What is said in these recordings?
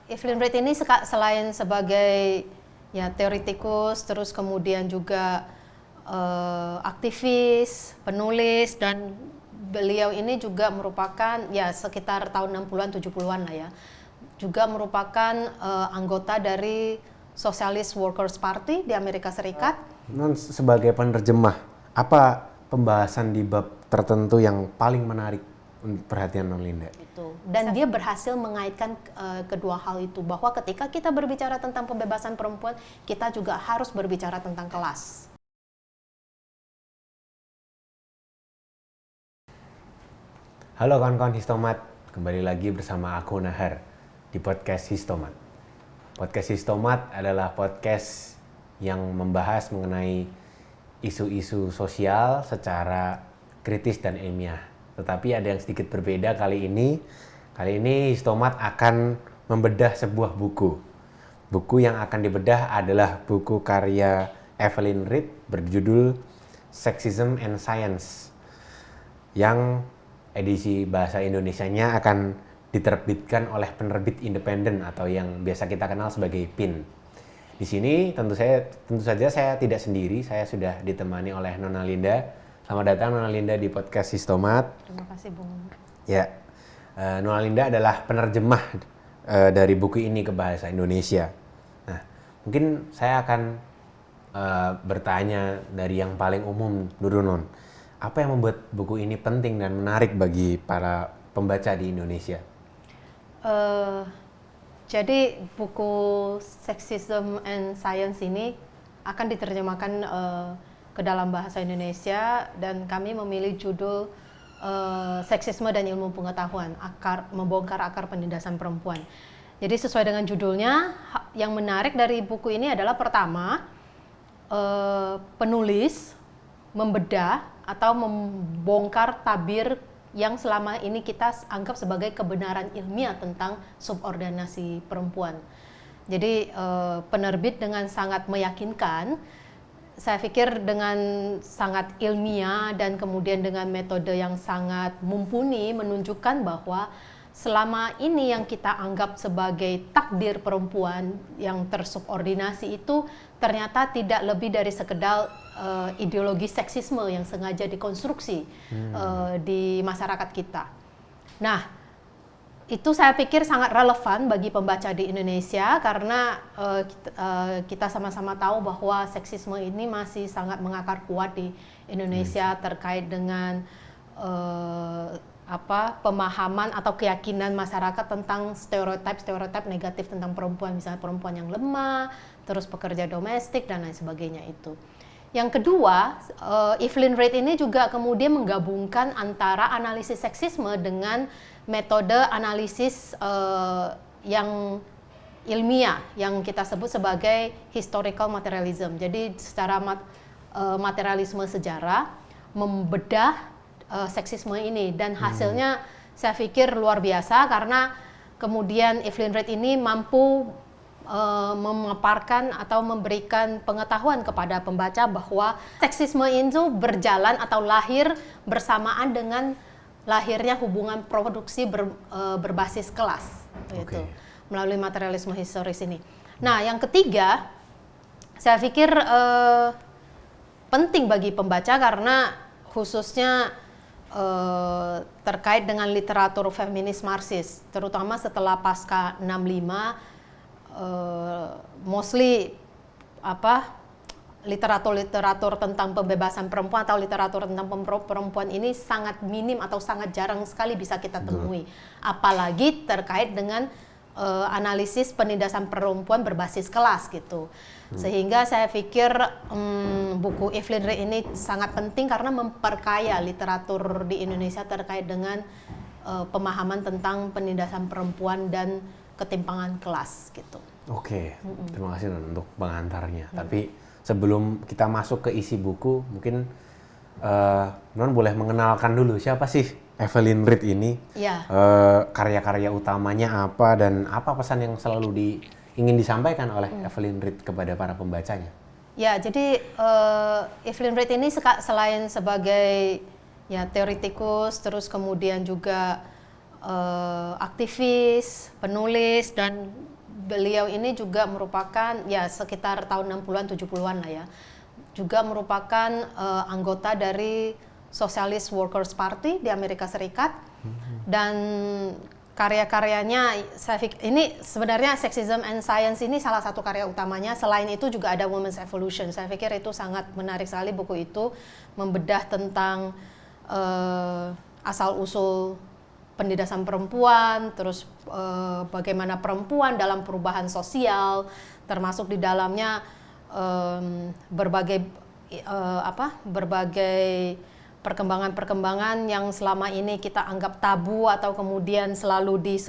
Evelyn Reid ini selain sebagai teoretikus, terus kemudian juga aktivis, penulis, dan beliau ini juga merupakan sekitar tahun 60-an 70-an lah ya. Juga merupakan anggota dari Socialist Workers Party di Amerika Serikat. Non sebagai penerjemah, apa pembahasan di bab tertentu yang paling menarik perhatian Non Linda? Dan dia berhasil mengaitkan kedua hal itu, bahwa ketika kita berbicara tentang pembebasan perempuan, kita juga harus berbicara tentang kelas. Halo kawan-kawan Histomat, kembali lagi bersama aku Nahar di podcast Histomat. Podcast Histomat adalah podcast yang membahas mengenai isu-isu sosial secara kritis dan ilmiah. Tetapi ada yang sedikit berbeda kali ini. Kali ini Histomat akan membedah sebuah buku. Buku yang akan dibedah adalah buku karya Evelyn Reid berjudul Sexism and Science, yang edisi bahasa Indonesianya akan diterbitkan oleh penerbit independen atau yang biasa kita kenal sebagai PIN. Di sini tentu saja saya tidak sendiri, saya sudah ditemani oleh Nona Linda. Selamat datang Nona Linda di podcast Histomat. Terima kasih Bung. Ya, Nona Linda adalah penerjemah dari buku ini ke bahasa Indonesia. Nah, mungkin saya akan bertanya dari yang paling umum dulu Non. Apa yang membuat buku ini penting dan menarik bagi para pembaca di Indonesia? Jadi buku Sexism and Science ini akan diterjemahkan ke dalam bahasa Indonesia, dan kami memilih judul Seksisme dan Ilmu Pengetahuan, membongkar akar penindasan perempuan. Jadi sesuai dengan judulnya, yang menarik dari buku ini adalah pertama, penulis membedah atau membongkar tabir yang selama ini kita anggap sebagai kebenaran ilmiah tentang subordinasi perempuan. Jadi penerbit dengan sangat meyakinkan, saya pikir dengan sangat ilmiah dan kemudian dengan metode yang sangat mumpuni menunjukkan bahwa selama ini yang kita anggap sebagai takdir perempuan yang tersubordinasi itu ternyata tidak lebih dari sekedar ideologi seksisme yang sengaja dikonstruksi di masyarakat kita. Nah, itu saya pikir sangat relevan bagi pembaca di Indonesia karena kita sama-sama tahu bahwa seksisme ini masih sangat mengakar kuat di Indonesia terkait dengan pemahaman atau keyakinan masyarakat tentang stereotip negatif tentang perempuan, misalnya perempuan yang lemah, terus pekerja domestik dan lain sebagainya itu. Yang kedua, Evelyn Reid ini juga kemudian menggabungkan antara analisis seksisme dengan metode analisis yang ilmiah yang kita sebut sebagai historical materialism. Jadi secara materialisme sejarah membedah seksisme ini, dan hasilnya saya pikir luar biasa karena kemudian Evelyn Reid ini mampu memaparkan atau memberikan pengetahuan kepada pembaca bahwa seksisme itu berjalan atau lahir bersamaan dengan lahirnya hubungan produksi berbasis kelas, gitu, melalui materialisme historis ini. Nah, yang ketiga, saya pikir penting bagi pembaca karena khususnya terkait dengan literatur feminis Marxis, terutama setelah pasca 65, mostly literatur tentang pembebasan perempuan atau literatur tentang perempuan ini sangat minim atau sangat jarang sekali bisa kita temui, apalagi terkait dengan analisis penindasan perempuan berbasis kelas gitu. Sehingga saya pikir buku Evelyn Reid ini sangat penting karena memperkaya literatur di Indonesia terkait dengan pemahaman tentang penindasan perempuan dan ketimpangan kelas gitu. Oke, terima kasih Non untuk pengantarnya. Tapi sebelum kita masuk ke isi buku, mungkin Non boleh mengenalkan dulu siapa sih Evelyn Reid ini, karya-karya utamanya apa, dan apa pesan yang selalu ingin disampaikan oleh Evelyn Reid kepada para pembacanya. Ya, jadi Evelyn Reid ini selain sebagai teoretikus, terus kemudian juga aktivis, penulis, dan beliau ini juga merupakan ya sekitar tahun 60-an 70-an lah ya. Juga merupakan anggota dari Socialist Workers Party di Amerika Serikat. Dan karya-karyanya ini sebenarnya Sexism and Science ini salah satu karya utamanya. Selain itu juga ada Women's Evolution. Saya pikir itu sangat menarik sekali, buku itu membedah tentang asal-usul penindasan perempuan, terus bagaimana perempuan dalam perubahan sosial, termasuk di dalamnya berbagai perkembangan-perkembangan yang selama ini kita anggap tabu atau kemudian selalu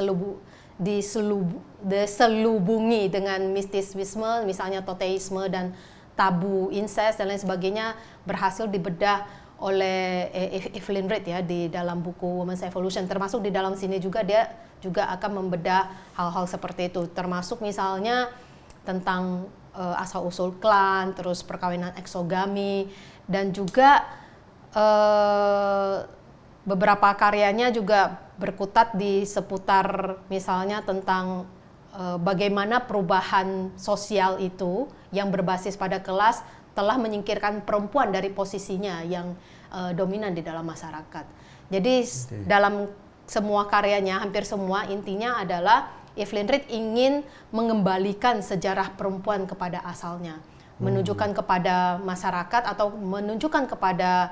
diselubungi dengan mistisisme, misalnya toteisme dan tabu incest dan lain sebagainya, berhasil dibedah oleh Evelyn Reed ya di dalam buku Women's Evolution. Termasuk di dalam sini juga dia juga akan membedah hal-hal seperti itu, termasuk misalnya tentang asal-usul klan, terus perkawinan eksogami, dan juga beberapa karyanya juga berkutat di seputar misalnya tentang bagaimana perubahan sosial itu yang berbasis pada kelas telah menyingkirkan perempuan dari posisinya yang dominan di dalam masyarakat. Jadi dalam semua karyanya, hampir semua, intinya adalah Evelyn Reed ingin mengembalikan sejarah perempuan kepada asalnya, menunjukkan kepada masyarakat atau menunjukkan kepada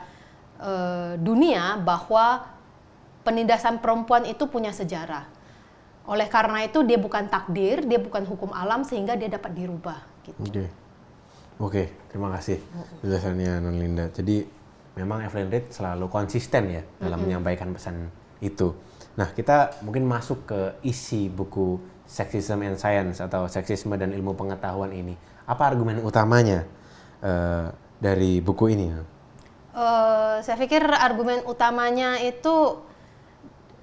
dunia bahwa penindasan perempuan itu punya sejarah. Oleh karena itu dia bukan takdir, dia bukan hukum alam, sehingga dia dapat dirubah. Gitu. Oke, terima kasih penjelasannya Non Linda. Jadi memang Evelyn Reed selalu konsisten ya dalam menyampaikan pesan itu. Nah, kita mungkin masuk ke isi buku Sexism and Science atau Seksisme dan Ilmu Pengetahuan ini. Apa argumen utamanya dari buku ini? Saya pikir argumen utamanya itu,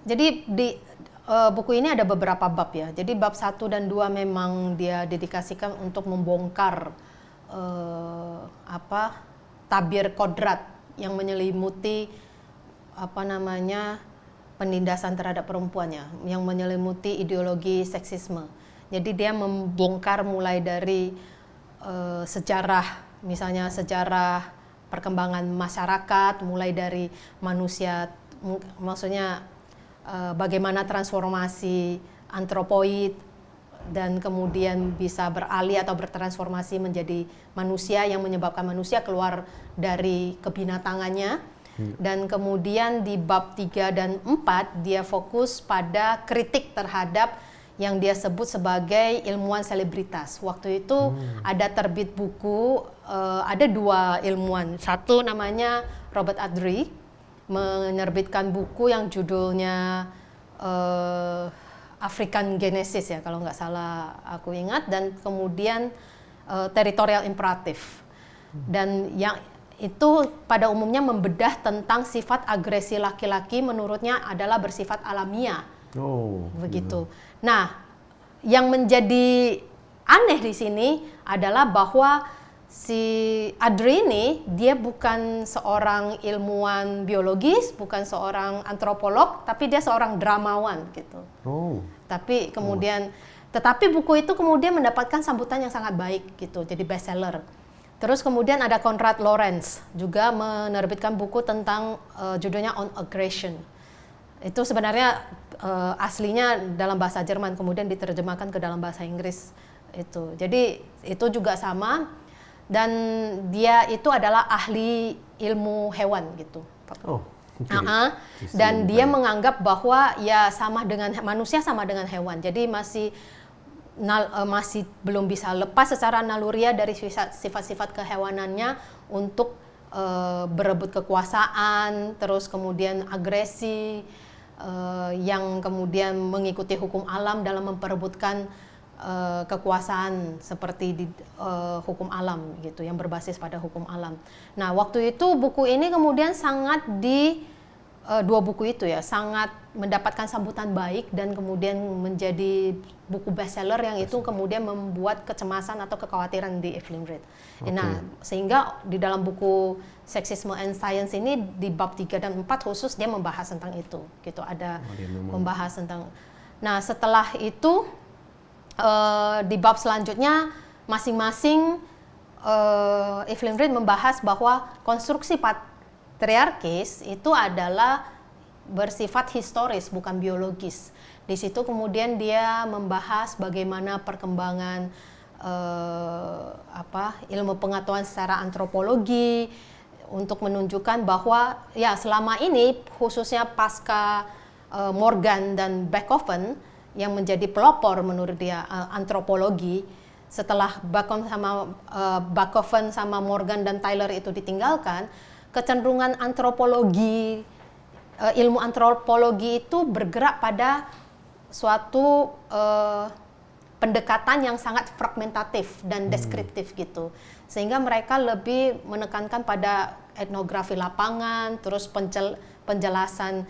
jadi di buku ini ada beberapa bab ya. Jadi bab 1 dan 2 memang dia dedikasikan untuk membongkar tabir kodrat yang menyelimuti penindasan terhadap perempuannya, yang menyelimuti ideologi seksisme. Jadi dia membongkar mulai dari sejarah, misalnya sejarah perkembangan masyarakat, mulai dari manusia, maksudnya bagaimana transformasi antropoid dan kemudian bisa beralih atau bertransformasi menjadi manusia yang menyebabkan manusia keluar dari kebinatangannya. Dan kemudian di bab 3 dan 4 dia fokus pada kritik terhadap yang dia sebut sebagai ilmuwan selebritas. Waktu itu ada terbit buku, ada 2 ilmuwan. Satu namanya Robert Adry, menerbitkan buku yang judulnya African Genesis ya kalau nggak salah aku ingat, dan kemudian Territorial Imperative. Dan yang itu pada umumnya membedah tentang sifat agresi laki-laki menurutnya adalah bersifat alamiah. Begitu. Nah, yang menjadi aneh di sini adalah bahwa si Adry ini dia bukan seorang ilmuwan biologis, bukan seorang antropolog, tapi dia seorang dramawan gitu. Tapi kemudian, tetapi buku itu kemudian mendapatkan sambutan yang sangat baik gitu, jadi bestseller. Terus kemudian ada Konrad Lorenz juga menerbitkan buku tentang judulnya On Aggression. Itu sebenarnya aslinya dalam bahasa Jerman, kemudian diterjemahkan ke dalam bahasa Inggris itu. Jadi itu juga sama, dan dia itu adalah ahli ilmu hewan gitu. Dan dia menganggap bahwa ya sama dengan manusia sama dengan hewan. Jadi masih belum bisa lepas secara naluriah dari sifat-sifat kehewanannya untuk berebut kekuasaan, terus kemudian agresi, yang kemudian mengikuti hukum alam dalam memperebutkan kekuasaan seperti di hukum alam gitu, yang berbasis pada hukum alam. Nah, waktu itu buku ini kemudian sangat dua buku itu ya sangat mendapatkan sambutan baik dan kemudian menjadi buku bestseller yang itu kemudian membuat kecemasan atau kekhawatiran di Evelyn Reed. Nah, sehingga di dalam buku Sexism and Science ini di bab 3 dan 4 khusus dia membahas tentang itu. Gitu ada membahas tentang. Nah, setelah itu di bab selanjutnya masing-masing Evelyn Reed membahas bahwa konstruksi patriarkis itu adalah bersifat historis bukan biologis. Di situ kemudian dia membahas bagaimana perkembangan ilmu pengetahuan secara antropologi untuk menunjukkan bahwa ya selama ini khususnya pasca Morgan dan Bachofen yang menjadi pelopor menurut dia antropologi. Setelah Bachofen sama Morgan dan Tyler itu ditinggalkan, kecenderungan antropologi, ilmu antropologi itu bergerak pada suatu pendekatan yang sangat fragmentatif dan deskriptif gitu. Sehingga mereka lebih menekankan pada etnografi lapangan, terus penjelasan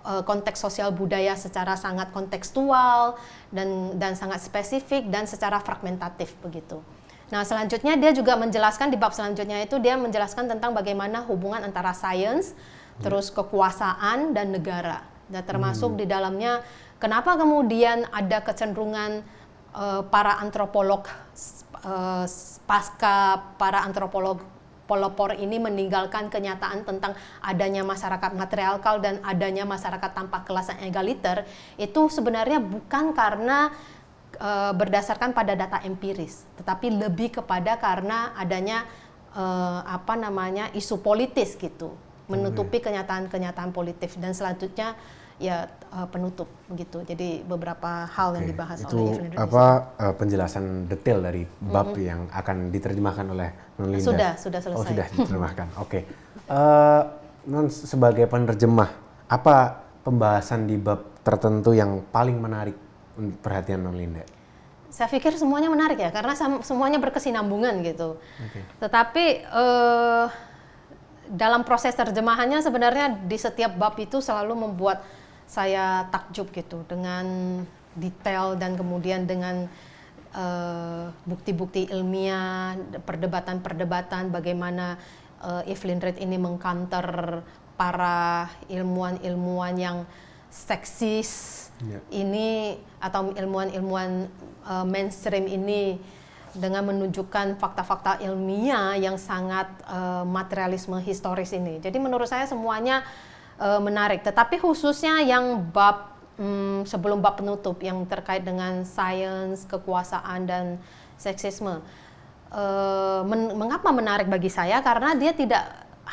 konteks sosial budaya secara sangat kontekstual dan sangat spesifik dan secara fragmentatif begitu. Nah, selanjutnya dia juga menjelaskan di bab selanjutnya itu dia menjelaskan tentang bagaimana hubungan antara sains, terus kekuasaan dan negara. Dan termasuk di dalamnya kenapa kemudian ada kecenderungan para antropolog pasca para antropolog pelopor ini meninggalkan kenyataan tentang adanya masyarakat matriarkal dan adanya masyarakat tanpa kelas yang egaliter, itu sebenarnya bukan karena berdasarkan pada data empiris, tetapi lebih kepada karena adanya isu politis gitu, menutupi kenyataan-kenyataan politik. Dan selanjutnya ya penutup begitu. Jadi beberapa hal yang dibahas itu oleh Evelyn Reed. Penjelasan detail dari bab yang akan diterjemahkan oleh Non Linda. Sudah selesai. Oh, sudah diterjemahkan. Oke. Non sebagai penerjemah, apa pembahasan di bab tertentu yang paling menarik perhatian Non Linda? Saya pikir semuanya menarik ya, karena semuanya berkesinambungan gitu. Tetapi dalam proses terjemahannya sebenarnya di setiap bab itu selalu membuat saya takjub gitu dengan detail dan kemudian dengan bukti-bukti ilmiah, perdebatan-perdebatan bagaimana Evelyn Reed ini mengcounter para ilmuwan-ilmuwan yang seksis ini atau ilmuwan-ilmuwan mainstream ini dengan menunjukkan fakta-fakta ilmiah yang sangat materialisme historis ini. Jadi menurut saya semuanya menarik, tetapi khususnya yang bab sebelum bab penutup yang terkait dengan sains, kekuasaan dan seksisme. Mengapa menarik bagi saya? Karena dia tidak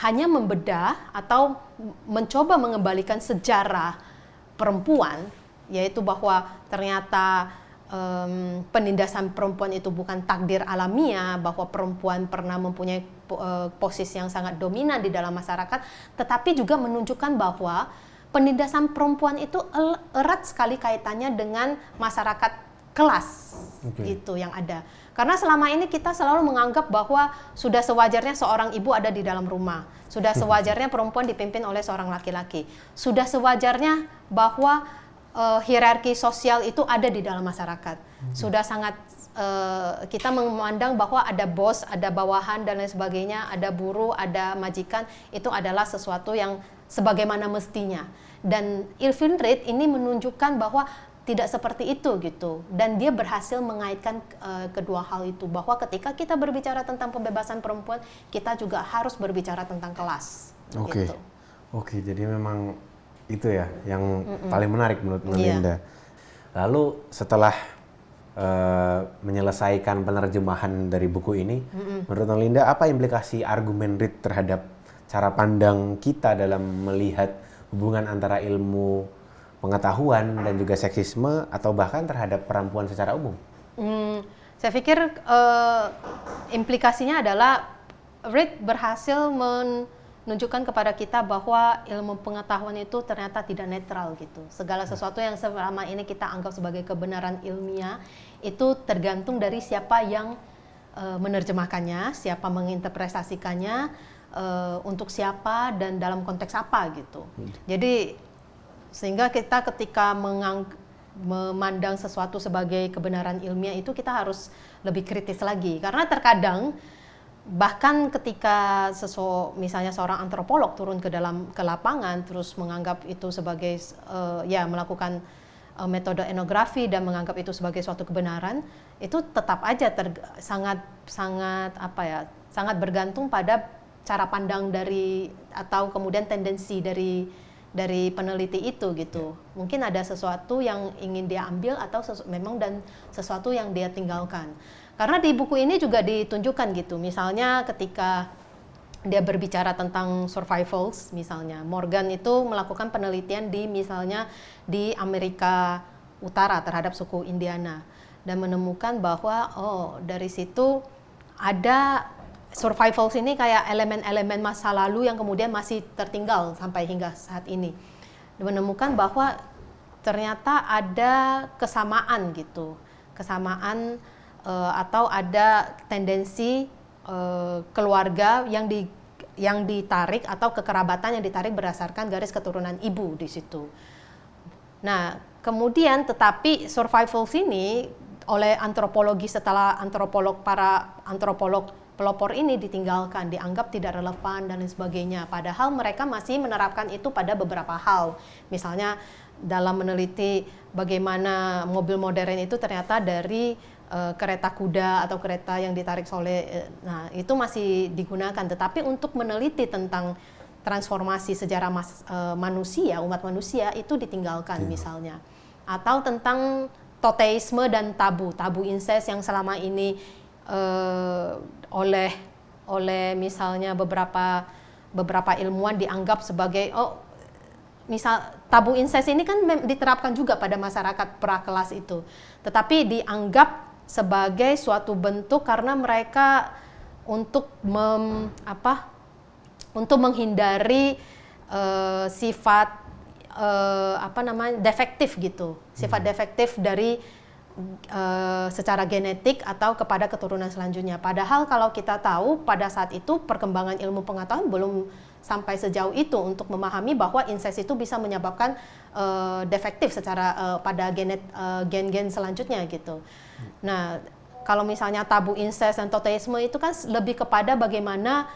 hanya membedah atau mencoba mengembalikan sejarah perempuan, yaitu bahwa ternyata penindasan perempuan itu bukan takdir alamiah, bahwa perempuan pernah mempunyai posisi yang sangat dominan di dalam masyarakat, tetapi juga menunjukkan bahwa penindasan perempuan itu erat sekali kaitannya dengan masyarakat kelas gitu yang ada. Karena selama ini kita selalu menganggap bahwa sudah sewajarnya seorang ibu ada di dalam rumah, sudah sewajarnya perempuan dipimpin oleh seorang laki-laki, sudah sewajarnya bahwa hierarki sosial itu ada di dalam masyarakat. Sudah sangat kita memandang bahwa ada bos, ada bawahan dan lain sebagainya, ada buruh, ada majikan, itu adalah sesuatu yang sebagaimana mestinya. Dan Evelyn Reed ini menunjukkan bahwa tidak seperti itu gitu. Dan dia berhasil mengaitkan kedua hal itu, bahwa ketika kita berbicara tentang pembebasan perempuan, kita juga harus berbicara tentang kelas. Gitu. Oke, jadi memang itu ya yang paling menarik menurut Linda. Lalu setelah menyelesaikan penerjemahan dari buku ini, menurut Linda apa implikasi argumen Reed terhadap cara pandang kita dalam melihat hubungan antara ilmu pengetahuan dan juga seksisme atau bahkan terhadap perempuan secara umum? Saya pikir implikasinya adalah Reed berhasil menunjukkan kepada kita bahwa ilmu pengetahuan itu ternyata tidak netral gitu. Segala sesuatu yang selama ini kita anggap sebagai kebenaran ilmiah itu tergantung dari siapa yang menerjemahkannya, siapa menginterpretasikannya, untuk siapa dan dalam konteks apa gitu. Jadi sehingga kita ketika memandang sesuatu sebagai kebenaran ilmiah itu kita harus lebih kritis lagi, karena terkadang bahkan ketika misalnya seorang antropolog turun ke lapangan terus menganggap itu sebagai melakukan metode etnografi dan menganggap itu sebagai suatu kebenaran, itu tetap aja sangat bergantung pada cara pandang atau kemudian tendensi dari peneliti itu gitu. Mungkin ada sesuatu yang ingin dia ambil atau sesuatu yang dia tinggalkan. Karena di buku ini juga ditunjukkan gitu. Misalnya ketika dia berbicara tentang survivals, misalnya Morgan itu melakukan penelitian misalnya di Amerika Utara terhadap suku Indiana dan menemukan bahwa dari situ ada survivals ini kayak elemen-elemen masa lalu yang kemudian masih tertinggal sampai hingga saat ini. Menemukan bahwa ternyata ada kesamaan gitu, atau ada tendensi keluarga yang ditarik atau kekerabatan yang ditarik berdasarkan garis keturunan ibu di situ. Nah, kemudian tetapi survivals ini oleh para antropolog pelopor ini ditinggalkan, dianggap tidak relevan dan lain sebagainya. Padahal mereka masih menerapkan itu pada beberapa hal. Misalnya dalam meneliti bagaimana mobil modern itu ternyata dari kereta kuda atau kereta yang ditarik oleh, nah itu masih digunakan. Tetapi untuk meneliti tentang transformasi sejarah umat manusia itu ditinggalkan misalnya. Atau tentang toteisme dan tabu incest yang selama ini oleh misalnya beberapa ilmuwan dianggap sebagai misal tabu incest ini kan diterapkan juga pada masyarakat prakelas itu, tetapi dianggap sebagai suatu bentuk karena mereka untuk menghindari sifat defektif gitu, sifat defektif dari secara genetik atau kepada keturunan selanjutnya. Padahal kalau kita tahu pada saat itu perkembangan ilmu pengetahuan belum sampai sejauh itu untuk memahami bahwa incest itu bisa menyebabkan defektif secara pada gen-gen selanjutnya gitu. Nah, kalau misalnya tabu incest dan toteisme itu kan lebih kepada bagaimana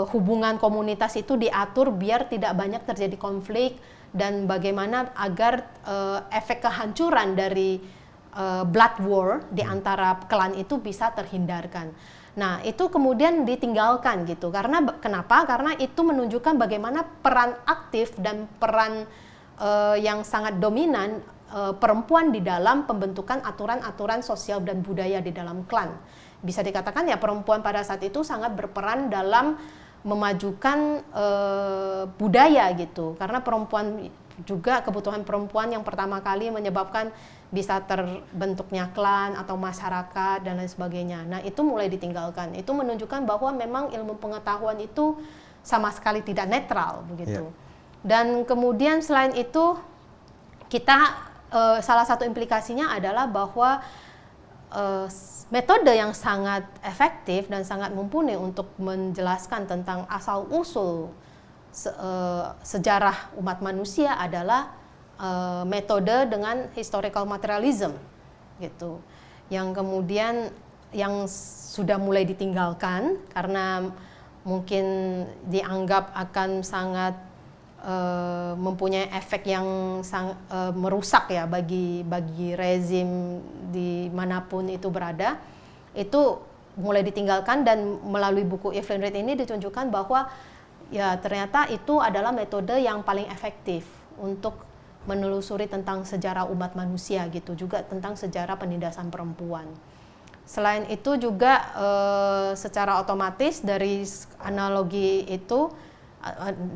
hubungan komunitas itu diatur biar tidak banyak terjadi konflik dan bagaimana agar efek kehancuran dari blood war di antara klan itu bisa terhindarkan. Nah, itu kemudian ditinggalkan gitu. Kenapa? Karena itu menunjukkan bagaimana peran aktif dan peran yang sangat dominan perempuan di dalam pembentukan aturan-aturan sosial dan budaya di dalam klan. Bisa dikatakan ya perempuan pada saat itu sangat berperan dalam memajukan budaya gitu. Karena perempuan juga kebutuhan perempuan yang pertama kali menyebabkan bisa terbentuknya klan atau masyarakat dan lain sebagainya. Nah, itu mulai ditinggalkan. Itu menunjukkan bahwa memang ilmu pengetahuan itu sama sekali tidak netral begitu. Dan kemudian selain itu kita salah satu implikasinya adalah bahwa metode yang sangat efektif dan sangat mumpuni untuk menjelaskan tentang asal-usul sejarah umat manusia adalah metode dengan historical materialism gitu, yang kemudian yang sudah mulai ditinggalkan karena mungkin dianggap akan sangat mempunyai efek yang merusak ya bagi rezim dimanapun itu berada. Itu mulai ditinggalkan dan melalui buku Evelyn Reed ini ditunjukkan bahwa ya ternyata itu adalah metode yang paling efektif untuk menelusuri tentang sejarah umat manusia gitu, juga tentang sejarah penindasan perempuan. Selain itu juga secara otomatis dari analogi itu,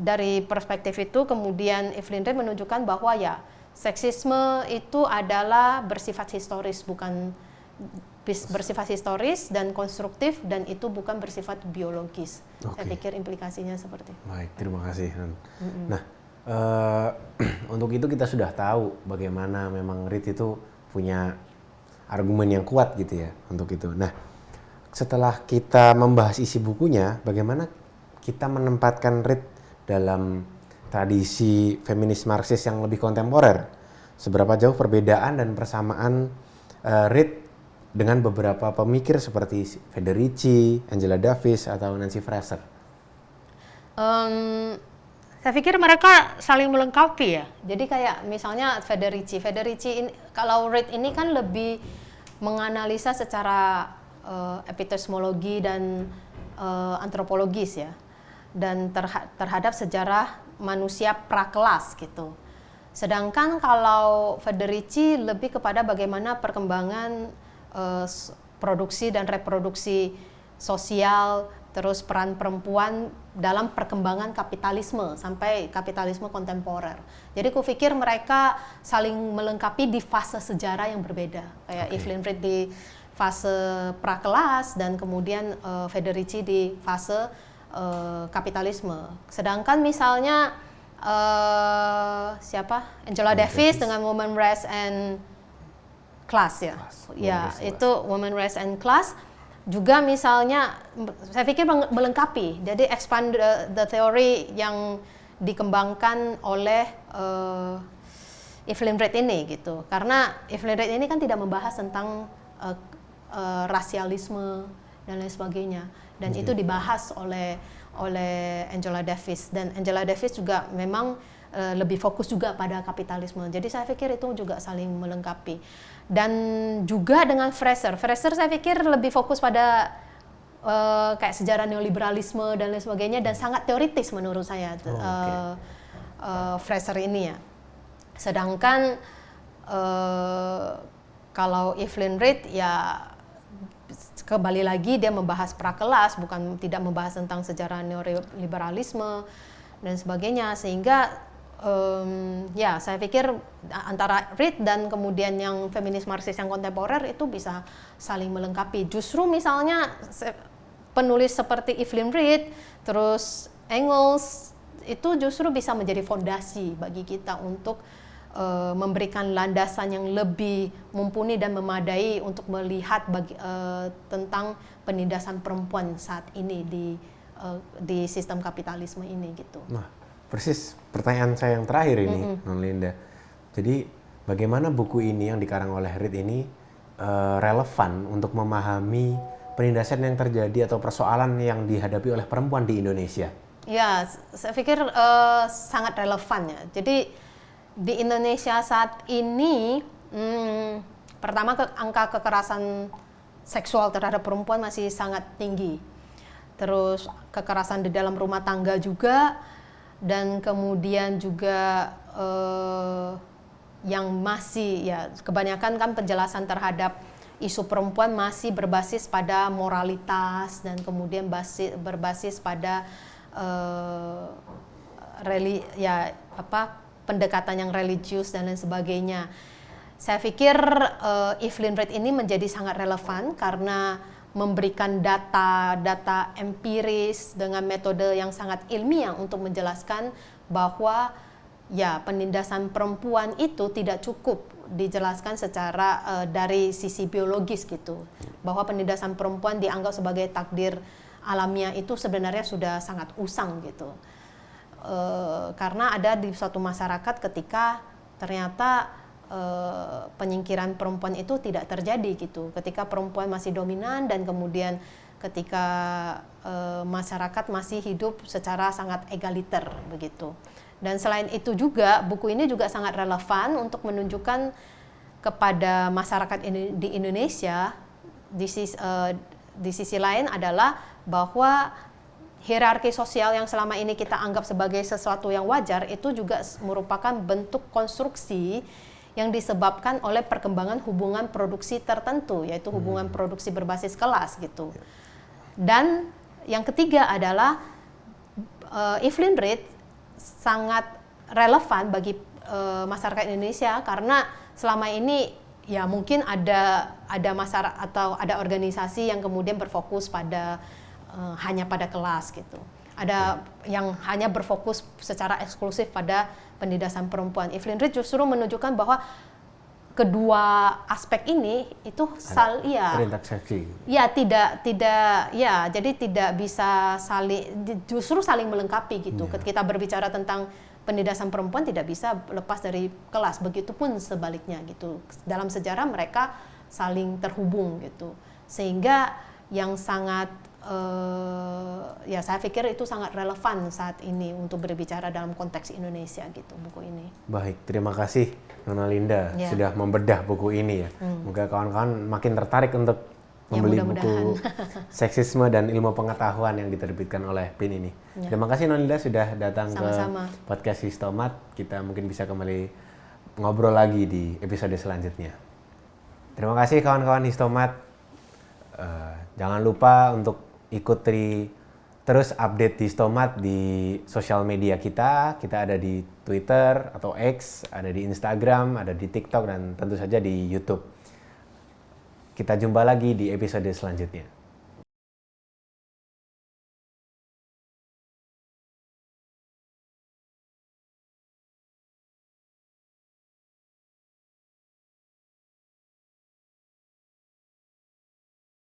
dari perspektif itu kemudian Evelyn Reed menunjukkan bahwa ya seksisme itu adalah bersifat historis, bukan bersifat historis dan konstruktif, dan itu bukan bersifat biologis. Saya pikir implikasinya seperti itu. Baik, terima kasih. Nah, untuk itu kita sudah tahu bagaimana memang Reed itu punya argumen yang kuat gitu ya untuk itu. Nah, setelah kita membahas isi bukunya, bagaimana kita menempatkan Reed dalam tradisi feminis Marxis yang lebih kontemporer? Seberapa jauh perbedaan dan persamaan Reed dengan beberapa pemikir seperti Federici, Angela Davis, atau Nancy Fraser? Saya pikir mereka saling melengkapi ya. Jadi kayak misalnya Federici ini, kalau Reed ini kan lebih menganalisa secara epistemologi dan antropologis ya, dan terhadap sejarah manusia prakelas gitu. Sedangkan kalau Federici lebih kepada bagaimana perkembangan produksi dan reproduksi sosial, terus peran perempuan dalam perkembangan kapitalisme sampai kapitalisme kontemporer. Jadi kupikir mereka saling melengkapi di fase sejarah yang berbeda. Kayak Evelyn Reed di fase prakelas dan kemudian Federici di fase kapitalisme. Sedangkan misalnya Angela Davis dengan Women, Race and Class ya. Ya, itu Women, Race and Class juga misalnya saya pikir melengkapi. Jadi expand the theory yang dikembangkan oleh Evelyn Reed ini gitu. Karena Evelyn Reed ini kan tidak membahas tentang rasialisme dan lain sebagainya. Dan itu dibahas oleh Angela Davis, dan Angela Davis juga memang lebih fokus juga pada kapitalisme. Jadi saya pikir itu juga saling melengkapi. Dan juga dengan Fraser saya pikir lebih fokus pada kayak sejarah neoliberalisme dan lain sebagainya, dan sangat teoritis menurut saya Fraser ini ya. Sedangkan kalau Evelyn Reed ya kembali lagi dia membahas prakelas, bukan tidak membahas tentang sejarah neoliberalisme dan sebagainya, sehingga ya saya pikir antara Reed dan kemudian yang feminis Marxis yang kontemporer itu bisa saling melengkapi. Justru misalnya penulis seperti Evelyn Reed, terus Engels, itu justru bisa menjadi fondasi bagi kita untuk memberikan landasan yang lebih mumpuni dan memadai untuk melihat tentang penindasan perempuan saat ini di sistem kapitalisme ini gitu. Nah, persis pertanyaan saya yang terakhir ini, Non Linda. Jadi bagaimana buku ini yang dikarang oleh Reed ini relevan untuk memahami penindasan yang terjadi atau persoalan yang dihadapi oleh perempuan di Indonesia? Ya, saya pikir sangat relevan ya. Jadi di Indonesia saat ini, pertama angka kekerasan seksual terhadap perempuan masih sangat tinggi. Terus kekerasan di dalam rumah tangga juga, dan kemudian juga yang masih ya kebanyakan kan penjelasan terhadap isu perempuan masih berbasis pada moralitas dan kemudian berbasis pada pendekatan yang religius dan lain sebagainya. Saya pikir Evelyn Reed ini menjadi sangat relevan karena memberikan data empiris dengan metode yang sangat ilmiah untuk menjelaskan bahwa ya penindasan perempuan itu tidak cukup dijelaskan secara dari sisi biologis gitu. Bahwa penindasan perempuan dianggap sebagai takdir alamiah itu sebenarnya sudah sangat usang gitu. Karena ada di suatu masyarakat ketika ternyata penyingkiran perempuan itu tidak terjadi gitu, ketika perempuan masih dominan dan kemudian ketika masyarakat masih hidup secara sangat egaliter begitu. Dan selain itu juga buku ini juga sangat relevan untuk menunjukkan kepada masyarakat di Indonesia di sisi lain adalah bahwa hierarki sosial yang selama ini kita anggap sebagai sesuatu yang wajar itu juga merupakan bentuk konstruksi yang disebabkan oleh perkembangan hubungan produksi tertentu, yaitu hubungan produksi berbasis kelas gitu. Dan yang ketiga adalah Evelyn Reed sangat relevan bagi masyarakat Indonesia karena selama ini ya mungkin ada masyarakat atau ada organisasi yang kemudian berfokus pada hanya pada kelas gitu. Ada yang hanya berfokus secara eksklusif pada penindasan perempuan. Evelyn Reed justru menunjukkan bahwa kedua aspek ini itu terintersekusi. ya jadi tidak bisa justru saling melengkapi gitu. Kita berbicara tentang penindasan perempuan tidak bisa lepas dari kelas, begitupun sebaliknya gitu. Dalam sejarah mereka saling terhubung gitu, sehingga yang sangat saya pikir itu sangat relevan saat ini untuk berbicara dalam konteks Indonesia gitu, buku ini. Baik, terima kasih Nona Linda sudah membedah buku ini ya. Semoga kawan-kawan makin tertarik untuk membeli buku Seksisme dan Ilmu Pengetahuan yang diterbitkan oleh PIN ini. Terima kasih Nona Linda sudah datang ke podcast Histomat. Kita mungkin bisa kembali ngobrol lagi di episode selanjutnya. Terima kasih kawan-kawan Histomat. Jangan lupa untuk ikuti terus update di Histomat di sosial media kita. Kita ada di Twitter atau X, ada di Instagram, ada di TikTok, dan tentu saja di YouTube. Kita jumpa lagi di episode selanjutnya.